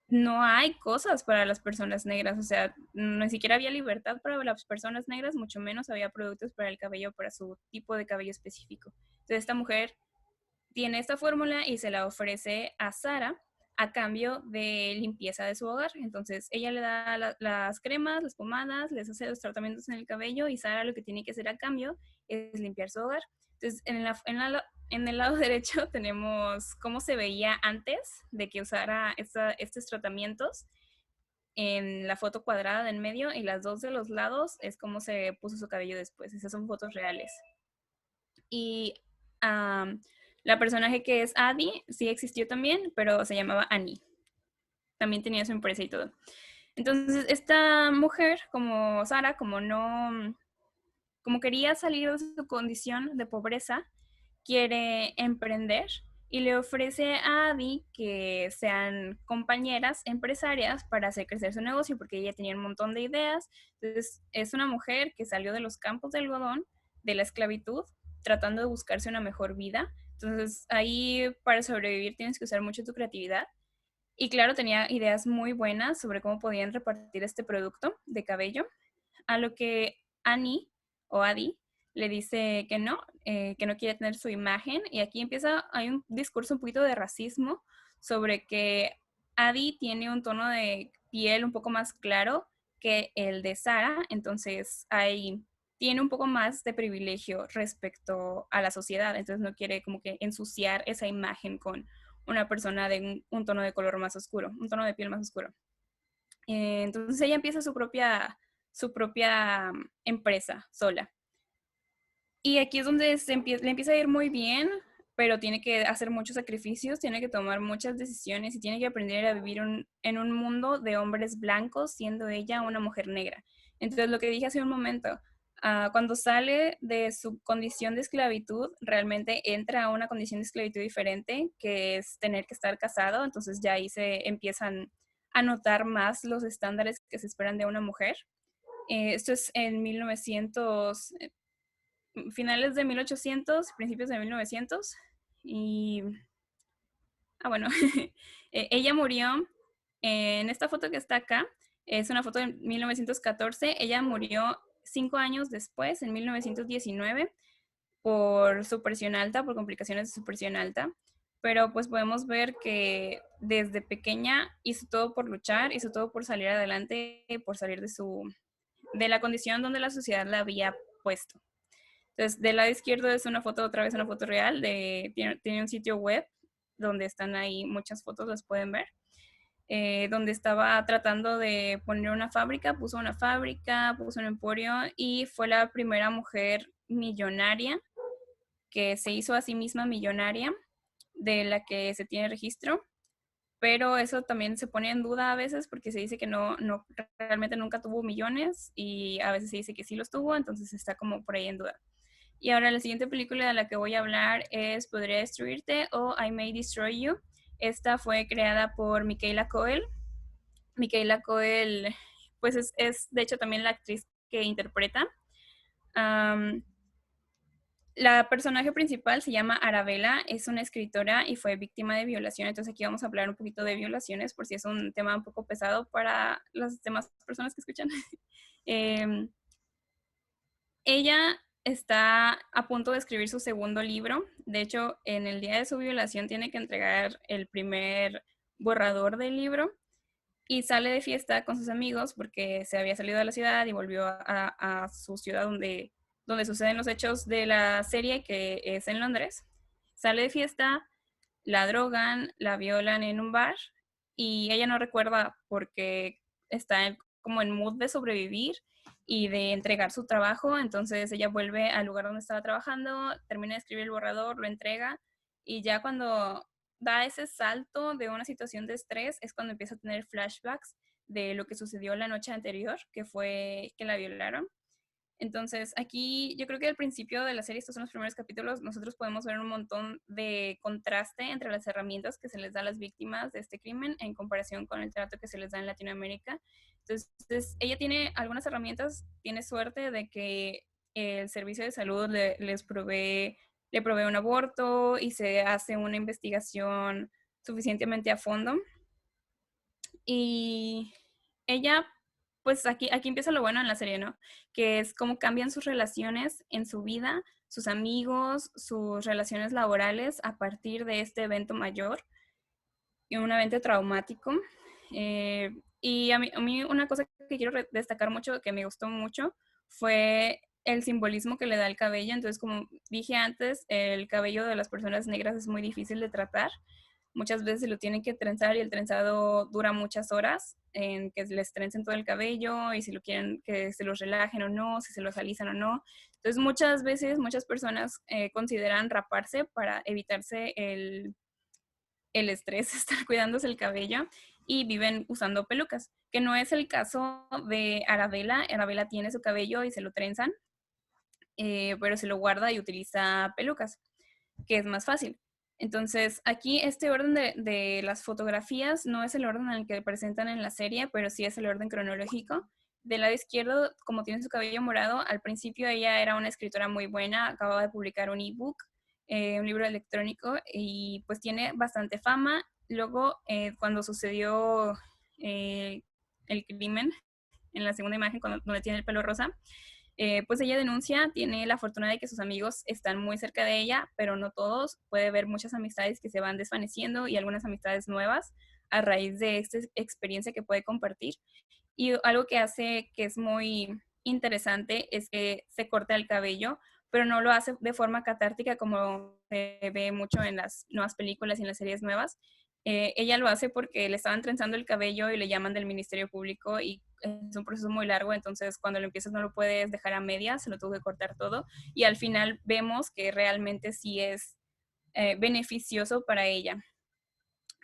No hay cosas para las personas negras. O sea, ni siquiera había libertad para las personas negras, mucho menos había productos para el cabello, para su tipo de cabello específico. Entonces, esta mujer tiene esta fórmula y se la ofrece a Sara a cambio de limpieza de su hogar. Entonces ella le da las cremas, las pomadas, les hace los tratamientos en el cabello, y Sara lo que tiene que hacer a cambio es limpiar su hogar. Entonces en el lado derecho tenemos cómo se veía antes de que usara estos tratamientos en la foto cuadrada de en medio, y las dos de los lados es cómo se puso su cabello después. Esas son fotos reales. Y la personaje que es Adi sí existió también, pero se llamaba Annie. También tenía su empresa y todo. Entonces, esta mujer, como Sara, como quería salir de su condición de pobreza, quiere emprender y le ofrece a Adi que sean compañeras empresarias para hacer crecer su negocio, porque ella tenía un montón de ideas. Entonces, es una mujer que salió de los campos de algodón, de la esclavitud, tratando de buscarse una mejor vida. Entonces, ahí para sobrevivir tienes que usar mucho tu creatividad. Y claro, tenía ideas muy buenas sobre cómo podían repartir este producto de cabello, a lo que Annie o Adi le dice que no quiere tener su imagen. Y aquí hay un discurso un poquito de racismo sobre que Adi tiene un tono de piel un poco más claro que el de Sara, entonces tiene un poco más de privilegio respecto a la sociedad, entonces no quiere como que ensuciar esa imagen con una persona de un tono de color más oscuro, un tono de piel más oscuro. Entonces ella empieza su propia empresa sola. Y aquí es donde le empieza a ir muy bien, pero tiene que hacer muchos sacrificios, tiene que tomar muchas decisiones y tiene que aprender a vivir en un mundo de hombres blancos, siendo ella una mujer negra. Entonces, lo que dije hace un momento, cuando sale de su condición de esclavitud, realmente entra a una condición de esclavitud diferente, que es tener que estar casado. Entonces ya ahí se empiezan a notar más los estándares que se esperan de una mujer. Esto es en 1900, finales de 1800, principios de 1900. Y, bueno, ella murió en esta foto que está acá. Es una foto de 1914. Ella murió 5 años después, en 1919. por su presión alta, por complicaciones de su presión alta. Pero pues podemos ver que desde pequeña hizo todo por luchar, hizo todo por salir adelante, por salir de la condición donde la sociedad la había puesto. Entonces, del lado izquierdo es una foto, otra vez una foto real, tiene un sitio web donde están ahí muchas fotos, las pueden ver, donde estaba tratando de poner una fábrica, puso un emporio y fue la primera mujer millonaria que se hizo a sí misma millonaria, de la que se tiene registro, pero eso también se pone en duda a veces porque se dice que realmente nunca tuvo millones y a veces se dice que sí los tuvo, entonces está como por ahí en duda. Y ahora la siguiente película de la que voy a hablar es Podría Destruirte o I May Destroy You. Esta fue creada por Michaela Coel. Michaela Coel, pues es de hecho también la actriz que interpreta. La personaje principal se llama Arabella, es una escritora y fue víctima de violación, entonces aquí vamos a hablar un poquito de violaciones por si es un tema un poco pesado para las demás personas que escuchan. Ella está a punto de escribir su segundo libro, de hecho en el día de su violación tiene que entregar el primer borrador del libro y sale de fiesta con sus amigos porque se había salido de la ciudad y volvió a su ciudad donde suceden los hechos de la serie, que es en Londres. Sale de fiesta, la drogan, la violan en un bar y ella no recuerda porque está como en mood de sobrevivir y de entregar su trabajo. Entonces ella vuelve al lugar donde estaba trabajando, termina de escribir el borrador, lo entrega y ya cuando da ese salto de una situación de estrés es cuando empieza a tener flashbacks de lo que sucedió la noche anterior, que fue que la violaron. Entonces, aquí yo creo que al principio de la serie, estos son los primeros capítulos, nosotros podemos ver un montón de contraste entre las herramientas que se les da a las víctimas de este crimen en comparación con el trato que se les da en Latinoamérica. Entonces, ella tiene algunas herramientas, tiene suerte de que el servicio de salud le provee un aborto y se hace una investigación suficientemente a fondo. Y ella, pues aquí empieza lo bueno en la serie, ¿no? Que es cómo cambian sus relaciones en su vida, sus amigos, sus relaciones laborales a partir de este evento mayor, y un evento traumático. Y a mí una cosa que quiero destacar mucho, que me gustó mucho, fue el simbolismo que le da el cabello. Entonces, como dije antes, el cabello de las personas negras es muy difícil de tratar. Muchas veces se lo tienen que trenzar y el trenzado dura muchas horas en que les trencen todo el cabello y si lo quieren que se los relajen o no, si se los alisan o no. Entonces muchas veces muchas personas consideran raparse para evitarse el estrés, estar cuidándose el cabello y viven usando pelucas, que no es el caso de Arabella. Arabella tiene su cabello y se lo trenzan, pero se lo guarda y utiliza pelucas, que es más fácil. Entonces, aquí este orden de las fotografías no es el orden en el que presentan en la serie, pero sí es el orden cronológico. Del lado izquierdo, como tiene su cabello morado, al principio ella era una escritora muy buena, acababa de publicar un ebook, un libro electrónico, y pues tiene bastante fama. Luego, cuando sucedió el crimen, en la segunda imagen, donde tiene el pelo rosa, pues ella denuncia, tiene la fortuna de que sus amigos están muy cerca de ella, pero no todos. Puede ver muchas amistades que se van desvaneciendo y algunas amistades nuevas a raíz de esta experiencia que puede compartir. Y algo que hace que es muy interesante es que se corta el cabello, pero no lo hace de forma catártica como se ve mucho en las nuevas películas y en las series nuevas. Ella lo hace porque le estaban trenzando el cabello y le llaman del Ministerio Público y es un proceso muy largo, entonces cuando lo empiezas no lo puedes dejar a medias, se lo tuvo que cortar todo y al final vemos que realmente sí es beneficioso para ella.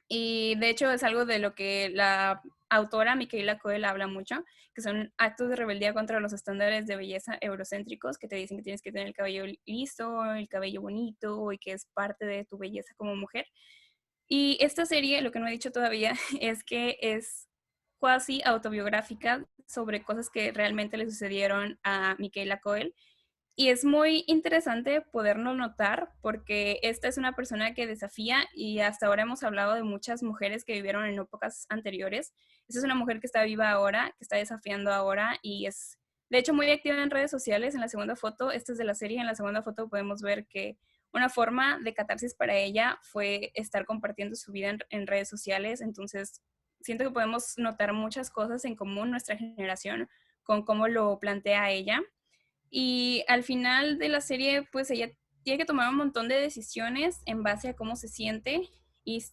Y de hecho es algo de lo que la autora Michaela Coel habla mucho, que son actos de rebeldía contra los estándares de belleza eurocéntricos que te dicen que tienes que tener el cabello liso, el cabello bonito y que es parte de tu belleza como mujer. Y esta serie, lo que no he dicho todavía, es que es cuasi autobiográfica sobre cosas que realmente le sucedieron a Michaela Coel. Y es muy interesante poderlo notar porque esta es una persona que desafía y hasta ahora hemos hablado de muchas mujeres que vivieron en épocas anteriores. Esta es una mujer que está viva ahora, que está desafiando ahora y es de hecho, muy activa en redes sociales. En la segunda foto, esta es de la serie, en la segunda foto podemos ver que una forma de catarsis para ella fue estar compartiendo su vida en redes sociales. Entonces, siento que podemos notar muchas cosas en común nuestra generación con cómo lo plantea ella. Y al final de la serie, pues ella tiene que tomar un montón de decisiones en base a cómo se siente. Y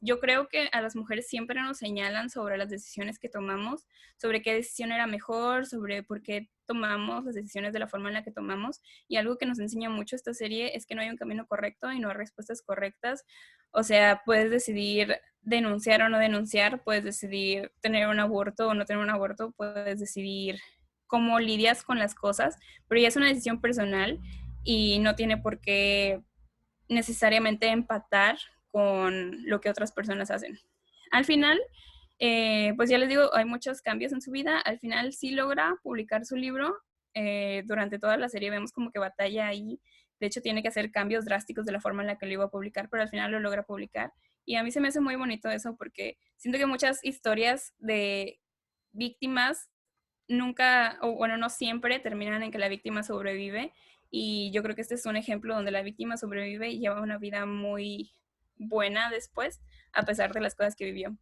yo creo que a las mujeres siempre nos señalan sobre las decisiones que tomamos, sobre qué decisión era mejor, sobre por qué tomamos las decisiones de la forma en la que tomamos. Y algo que nos enseña mucho esta serie es que no hay un camino correcto y no hay respuestas correctas. O sea, puedes decidir denunciar o no denunciar, puedes decidir tener un aborto o no tener un aborto, puedes decidir cómo lidias con las cosas, pero ya es una decisión personal y no tiene por qué necesariamente empatar con lo que otras personas hacen. Al final, pues ya les digo, hay muchos cambios en su vida. Al final sí logra publicar su libro. Durante toda la serie vemos como que batalla ahí. De hecho, tiene que hacer cambios drásticos de la forma en la que lo iba a publicar, pero al final lo logra publicar. Y a mí se me hace muy bonito eso porque siento que muchas historias de víctimas nunca, o bueno, no siempre terminan en que la víctima sobrevive. Y yo creo que este es un ejemplo donde la víctima sobrevive y lleva una vida muy buena después, a pesar de las cosas que vivió.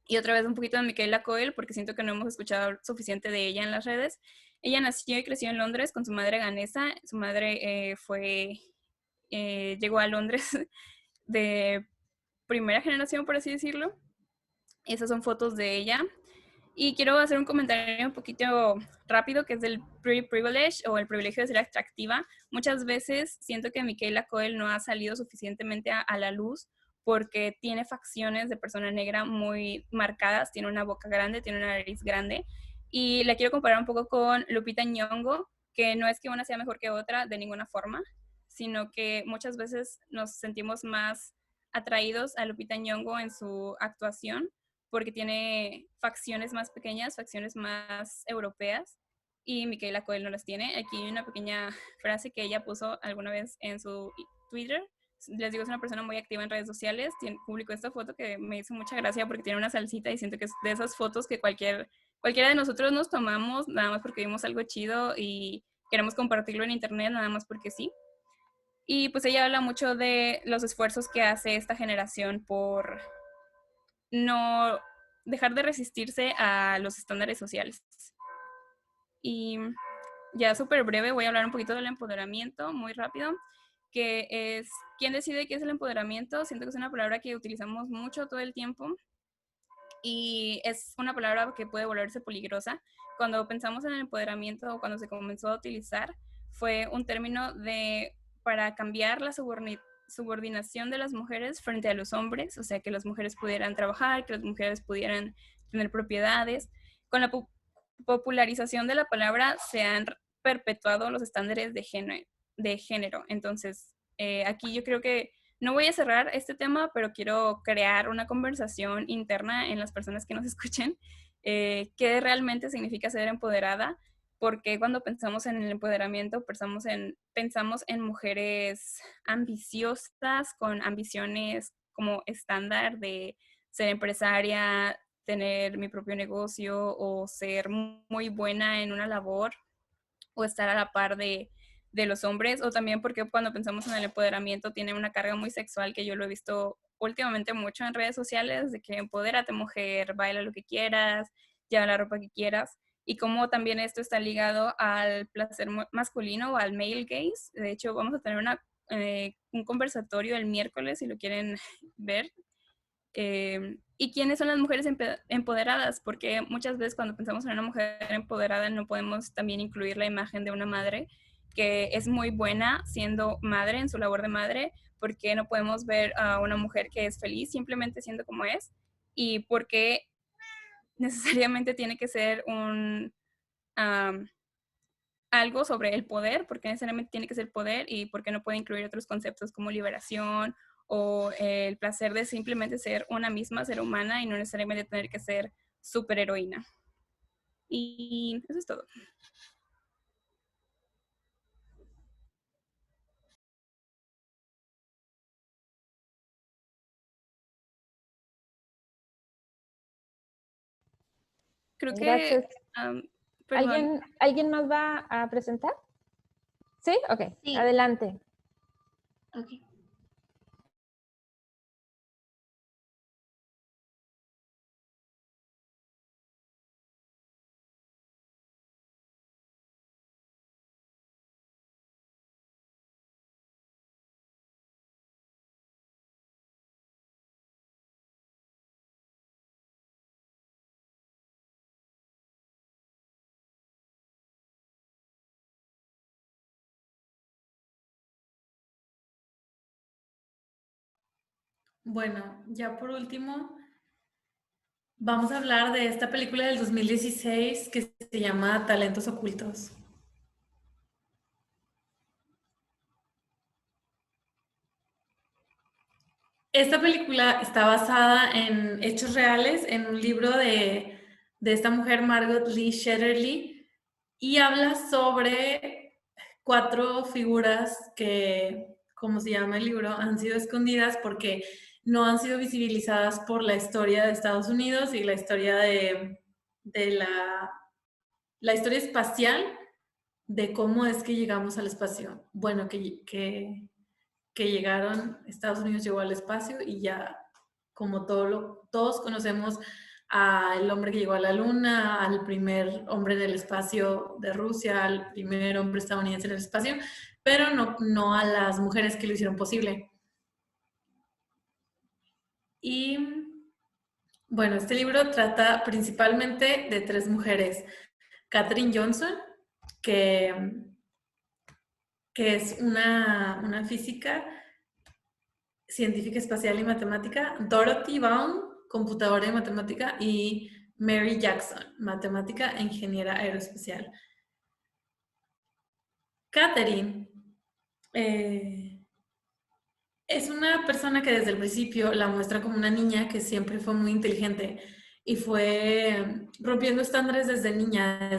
Y otra vez un poquito de Micaela Coel, porque siento que no hemos escuchado suficiente de ella en las redes. Ella nació y creció en Londres con su madre ganesa. Su madre llegó a Londres de primera generación, por así decirlo. Esas son fotos de ella. Y quiero hacer un comentario un poquito rápido, que es del pretty privilege o el privilegio de ser atractiva. Muchas veces siento que Micaela Coel no ha salido suficientemente a la luz porque tiene facciones de persona negra muy marcadas, tiene una boca grande, tiene una nariz grande. Y la quiero comparar un poco con Lupita Nyong'o, que no es que una sea mejor que otra de ninguna forma, sino que muchas veces nos sentimos más atraídos a Lupita Nyong'o en su actuación porque tiene facciones más pequeñas, facciones más europeas, y Micaela Coel no las tiene. Aquí hay una pequeña frase que ella puso alguna vez en su Twitter. Les digo, es una persona muy activa en redes sociales. Publicó esta foto que me hizo mucha gracia porque tiene una salsita y siento que es de esas fotos que cualquiera de nosotros nos tomamos nada más porque vimos algo chido y queremos compartirlo en internet nada más porque sí. Y pues ella habla mucho de los esfuerzos que hace esta generación por no dejar de resistirse a los estándares sociales. Y ya súper breve voy a hablar un poquito del empoderamiento, muy rápido, que es, ¿quién decide qué es el empoderamiento? Siento que es una palabra que utilizamos mucho todo el tiempo y es una palabra que puede volverse peligrosa. Cuando pensamos en el empoderamiento o cuando se comenzó a utilizar, fue un término para cambiar la subordinación de las mujeres frente a los hombres, o sea, que las mujeres pudieran trabajar, que las mujeres pudieran tener propiedades. Con la popularización de la palabra se han perpetuado los estándares de género. Entonces, aquí yo creo que no voy a cerrar este tema, pero quiero crear una conversación interna en las personas que nos escuchen. ¿Qué realmente significa ser empoderada? Porque cuando pensamos en el empoderamiento, pensamos en mujeres ambiciosas, con ambiciones como estándar de ser empresaria, tener mi propio negocio o ser muy buena en una labor o estar a la par de los hombres, o también porque cuando pensamos en el empoderamiento tiene una carga muy sexual que yo lo he visto últimamente mucho en redes sociales, de que empodérate mujer, baila lo que quieras, lleva la ropa que quieras, y como también esto está ligado al placer masculino o al male gaze. De hecho, vamos a tener un conversatorio el miércoles, si lo quieren ver. ¿Y quiénes son las mujeres empoderadas? Porque muchas veces cuando pensamos en una mujer empoderada no podemos también incluir la imagen de una madre que es muy buena siendo madre en su labor de madre, porque no podemos ver a una mujer que es feliz simplemente siendo como es, y porque necesariamente tiene que ser algo sobre el poder, porque necesariamente tiene que ser poder, y porque no puede incluir otros conceptos como liberación o el placer de simplemente ser una misma ser humana y no necesariamente tener que ser superheroína. Y eso es todo. Creo Gracias. que Perdón. ¿Alguien más va a presentar? ¿Sí? Ok, Sí. adelante. Ok. Bueno, ya por último, vamos a hablar de esta película del 2016 que se llama Talentos Ocultos. Esta película está basada en hechos reales, en un libro de esta mujer, Margot Lee Shetterly, y habla sobre 4 figuras que, como se llama el libro, han sido escondidas porque no han sido visibilizadas por la historia de Estados Unidos y la historia de la historia espacial de cómo es que llegamos al espacio. Bueno, que llegaron, Estados Unidos llegó al espacio y ya, como todos conocemos al hombre que llegó a la luna, al primer hombre del espacio de Rusia, al primer hombre estadounidense en el espacio, pero no a las mujeres que lo hicieron posible. Y bueno, este libro trata principalmente de 3 mujeres. Katherine Johnson, que es una física, científica espacial y matemática, Dorothy Vaughan, computadora y matemática, y Mary Jackson, matemática e ingeniera aeroespacial. Katherine es una persona que desde el principio la muestra como una niña que siempre fue muy inteligente y fue rompiendo estándares desde niña.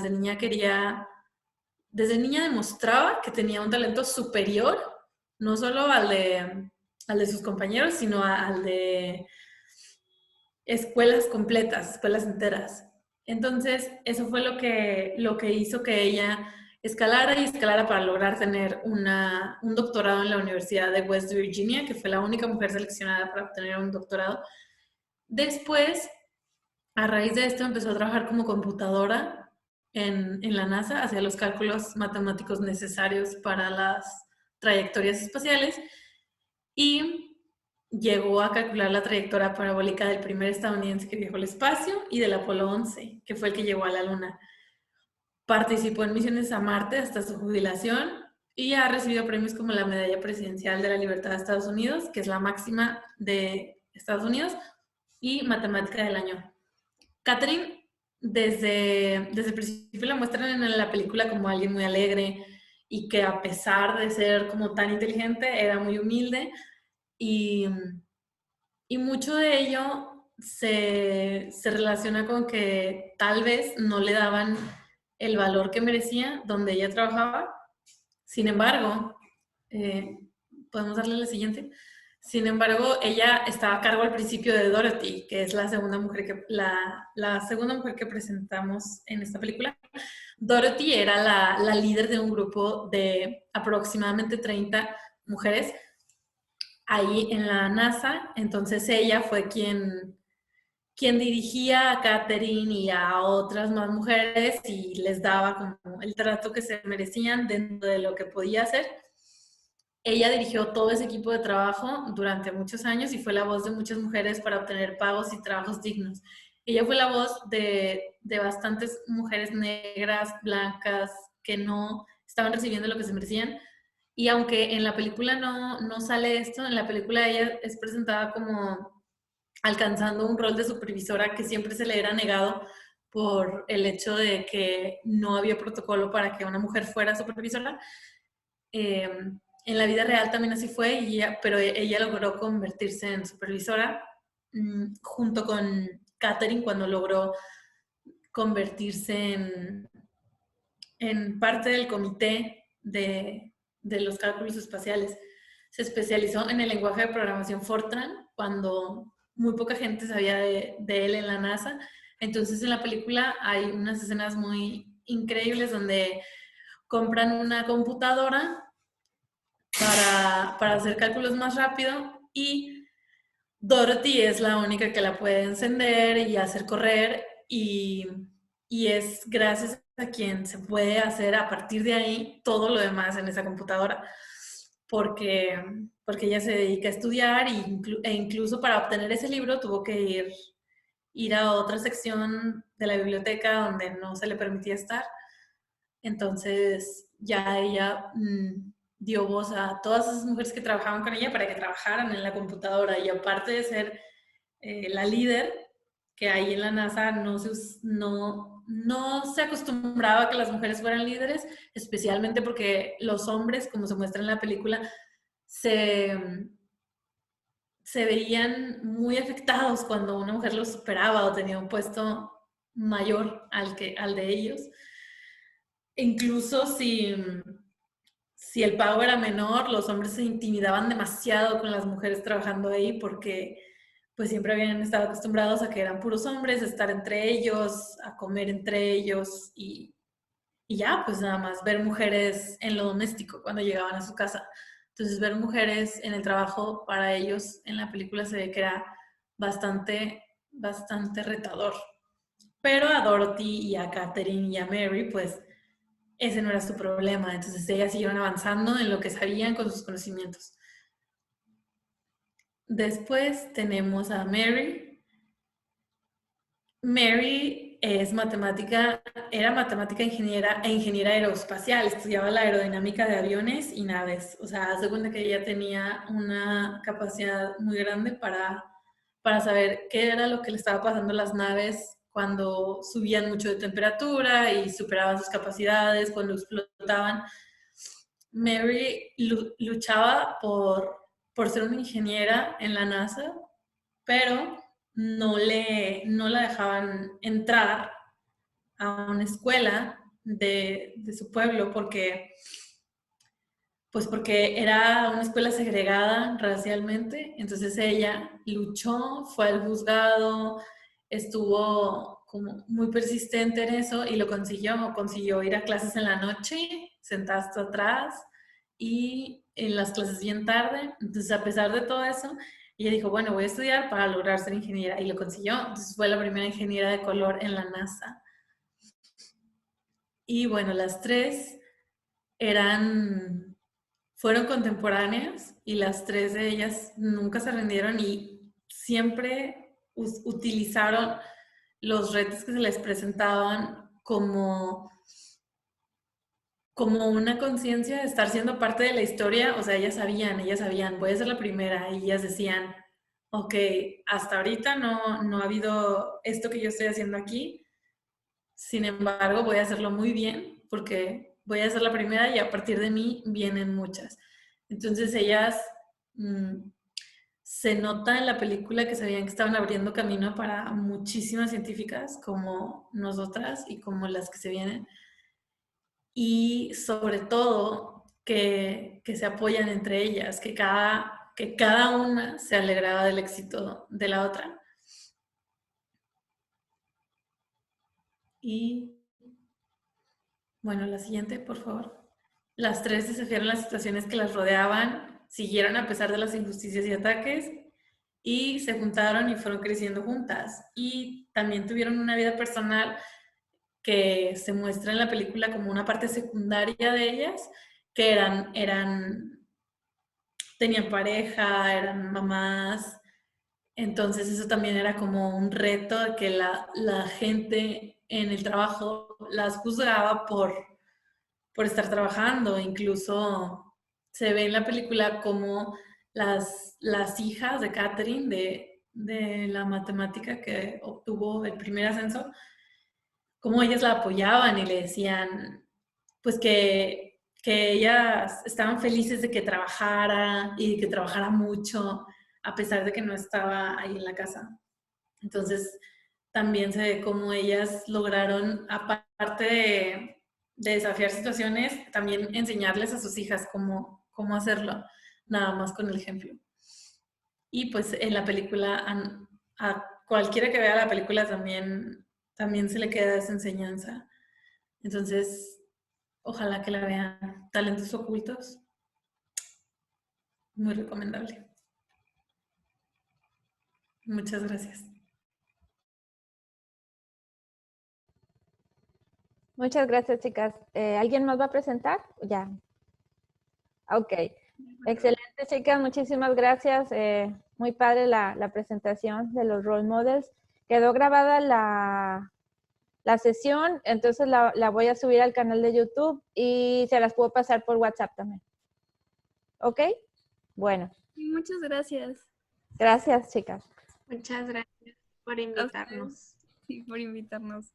Desde niña demostraba que tenía un talento superior, no solo al de sus compañeros, sino al de escuelas completas, escuelas enteras. Entonces, eso fue lo que hizo que ella escalara para lograr tener un doctorado en la Universidad de West Virginia, que fue la única mujer seleccionada para obtener un doctorado. Después, a raíz de esto, empezó a trabajar como computadora en la NASA, hacía los cálculos matemáticos necesarios para las trayectorias espaciales y llegó a calcular la trayectoria parabólica del primer estadounidense que viajó al espacio y del Apolo 11, que fue el que llegó a la Luna. Participó en misiones a Marte hasta su jubilación y ha recibido premios como la Medalla Presidencial de la Libertad de Estados Unidos, que es la máxima de Estados Unidos, y Matemática del Año. Katherine, desde el principio la muestran en la película como alguien muy alegre y que a pesar de ser como tan inteligente, era muy humilde y mucho de ello se relaciona con que tal vez no le daban el valor que merecía donde ella trabajaba. Sin embargo, podemos darle la siguiente. Sin embargo, ella estaba a cargo al principio de Dorothy, que es la segunda mujer que presentamos en esta película. Dorothy era la líder de un grupo de aproximadamente 30 mujeres ahí en la NASA. Entonces ella fue quien dirigía a Katherine y a otras más mujeres y les daba como el trato que se merecían dentro de lo que podía hacer. Ella dirigió todo ese equipo de trabajo durante muchos años y fue la voz de muchas mujeres para obtener pagos y trabajos dignos. Ella fue la voz de bastantes mujeres negras, blancas, que no estaban recibiendo lo que se merecían. Y aunque en la película no sale esto, en la película ella es presentada como alcanzando un rol de supervisora que siempre se le era negado por el hecho de que no había protocolo para que una mujer fuera supervisora. En la vida real también así fue, pero ella logró convertirse en supervisora junto con Katherine cuando logró convertirse en parte del comité de los cálculos espaciales. Se especializó en el lenguaje de programación Fortran cuando muy poca gente sabía de él en la NASA. Entonces en la película hay unas escenas muy increíbles donde compran una computadora para hacer cálculos más rápido y Dorothy es la única que la puede encender y hacer correr y es gracias a quien se puede hacer a partir de ahí todo lo demás en esa computadora. Porque ella se dedica a estudiar e incluso para obtener ese libro tuvo que ir a otra sección de la biblioteca donde no se le permitía estar. Entonces ya ella dio voz a todas esas mujeres que trabajaban con ella para que trabajaran en la computadora y aparte de ser la líder que ahí en la NASA no se acostumbraba a que las mujeres fueran líderes, especialmente porque los hombres, como se muestra en la película, se veían muy afectados cuando una mujer los superaba o tenía un puesto mayor al de ellos. Incluso si el pago era menor, los hombres se intimidaban demasiado con las mujeres trabajando ahí porque pues siempre habían estado acostumbrados a que eran puros hombres, a estar entre ellos, a comer entre ellos y ya, pues nada más ver mujeres en lo doméstico cuando llegaban a su casa. Entonces ver mujeres en el trabajo para ellos en la película se ve que era bastante, bastante retador. Pero a Dorothy y a Catherine y a Mary, pues ese no era su problema. Entonces ellas siguieron avanzando en lo que sabían con sus conocimientos. Después tenemos a Mary. Mary era matemática ingeniera e ingeniera aeroespacial, estudiaba la aerodinámica de aviones y naves. O sea, hace cuenta que ella tenía una capacidad muy grande para saber qué era lo que le estaba pasando a las naves cuando subían mucho de temperatura y superaban sus capacidades, cuando explotaban. Mary luchaba por ser una ingeniera en la NASA, pero no la dejaban entrar a una escuela de su pueblo porque era una escuela segregada racialmente. Entonces ella luchó, fue al juzgado, estuvo como muy persistente en eso y lo consiguió ir a clases en la noche, sentada hasta atrás y en las clases bien tarde. Entonces a pesar de todo eso, ella dijo, bueno, voy a estudiar para lograr ser ingeniera y lo consiguió. Entonces fue la primera ingeniera de color en la NASA. Y bueno, las tres fueron contemporáneas y las tres de ellas nunca se rindieron y siempre utilizaron los retos que se les presentaban como una conciencia de estar siendo parte de la historia. O sea, ellas sabían, voy a ser la primera, y ellas decían, ok, hasta ahorita no ha habido esto que yo estoy haciendo aquí, sin embargo voy a hacerlo muy bien porque voy a ser la primera y a partir de mí vienen muchas. Entonces ellas se nota en la película que sabían que estaban abriendo camino para muchísimas científicas como nosotras y como las que se vienen. Y sobre todo que se apoyan entre ellas, que cada una se alegraba del éxito de la otra. Y bueno, la siguiente, por favor. Las tres desafiaron las situaciones que las rodeaban, siguieron a pesar de las injusticias y ataques, y se juntaron y fueron creciendo juntas. Y también tuvieron una vida personal que se muestra en la película como una parte secundaria de ellas, que tenían pareja, eran mamás. Entonces eso también era como un reto de que la gente en el trabajo las juzgaba por estar trabajando. Incluso se ve en la película como las hijas de Catherine, de la matemática que obtuvo el primer ascenso, como ellas la apoyaban y le decían pues que ellas estaban felices de que trabajara y de que trabajara mucho, a pesar de que no estaba ahí en la casa. Entonces también se ve cómo ellas lograron, aparte de desafiar situaciones, también enseñarles a sus hijas cómo hacerlo, nada más con el ejemplo. Y pues en la película, a cualquiera que vea la película también se le queda esa enseñanza. Entonces, ojalá que la vean. Talentos ocultos. Muy recomendable. Muchas gracias. Muchas gracias, chicas. ¿Alguien más va a presentar? Ya. Ok. Excelente, chicas. Muchísimas gracias. Muy padre la presentación de los role models. Quedó grabada la sesión, entonces la voy a subir al canal de YouTube y se las puedo pasar por WhatsApp también. ¿Ok? Bueno. Muchas gracias. Gracias, chicas. Muchas gracias por A invitarnos. ustedes, sí, por invitarnos.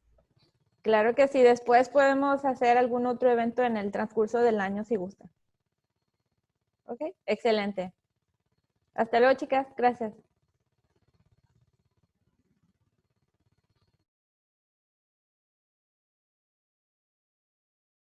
Claro que sí. Después podemos hacer algún otro evento en el transcurso del año si gustan. ¿Ok? Excelente. Hasta luego, chicas. Gracias.